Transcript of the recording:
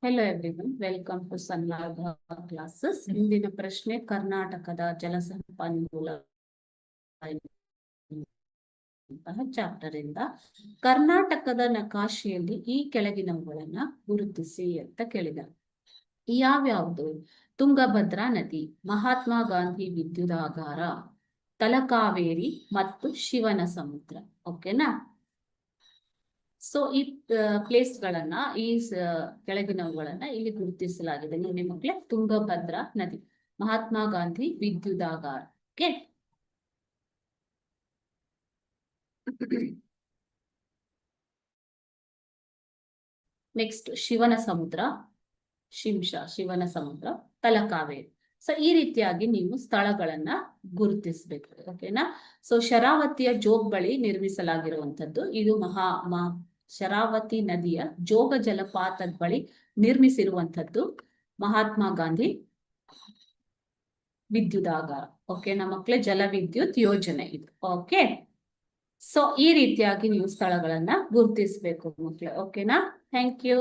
Hello everyone, welcome to ಸನ್ಲಾಭ classes. ಇಂದಿನ ಪ್ರಶ್ನೆ ಕರ್ನಾಟಕದ ಜಲಸಂಪನ್ಮೂಲ ಚಾಪ್ಟರ್ ಇಂದ ಕರ್ನಾಟಕದ ನಕಾಶೆಯಲ್ಲಿ ಈ ಕೆಳಗಿನವುಗಳನ್ನ ಗುರುತಿಸಿ ಅಂತ ಕೇಳಿದ್ದಾರೆ. ಯಾವ್ಯಾವುದು? ತುಂಗಭದ್ರಾ ನದಿ, ಮಹಾತ್ಮ ಗಾಂಧಿ ವಿದ್ಯುದಾಗಾರ, ತಲಕಾವೇರಿ ಮತ್ತು ಶಿವನ ಸಮುದ್ರ. ಓಕೆನಾ? ಸೊ ಈ ಪ್ಲೇಸ್ ಗಳನ್ನ, ಈ ಕೆಳಗಿನವುಗಳನ್ನ ಇಲ್ಲಿ ಗುರುತಿಸಲಾಗಿದೆ. ನೋಡಿ ಮಕ್ಕಳೇ, ತುಂಗಭದ್ರಾ ನದಿ, ಮಹಾತ್ಮ ಗಾಂಧಿ ವಿದ್ಯುದಾಗಾರ. ಓಕೆ, ನೆಕ್ಸ್ಟ್ ಶಿವನ ಸಮುದ್ರ, ಶಿವನ ಸಮುದ್ರ, ತಲಕಾವೇರಿ. ಸೊ ಈ ರೀತಿಯಾಗಿ ನೀವು ಸ್ಥಳಗಳನ್ನ ಗುರುತಿಸಬೇಕು. ಓಕೆನಾ? ಸೊ ಶರಾವತಿಯ ಜೋಗ್ ಬಳಿ ನಿರ್ಮಿಸಲಾಗಿರುವಂತದ್ದು ಇದು ಶರಾವತಿ ನದಿಯ ಜೋಗ ಜಲಪಾತದ ಬಳಿ ನಿರ್ಮಿಸಿರುವಂತದ್ದು ಮಹಾತ್ಮ ಗಾಂಧಿ ವಿದ್ಯುದಾಗಾರ. ಓಕೆನಾ ಮಕ್ಕಳೇ? ಜಲ ವಿದ್ಯುತ್ ಯೋಜನೆ ಇದು. ಓಕೆ, ಸೊ ಈ ರೀತಿಯಾಗಿ ನೀವು ಸ್ಥಳಗಳನ್ನ ಗುರುತಿಸಬೇಕು ಮಕ್ಕಳೇ. ಓಕೆನಾ? Thank you.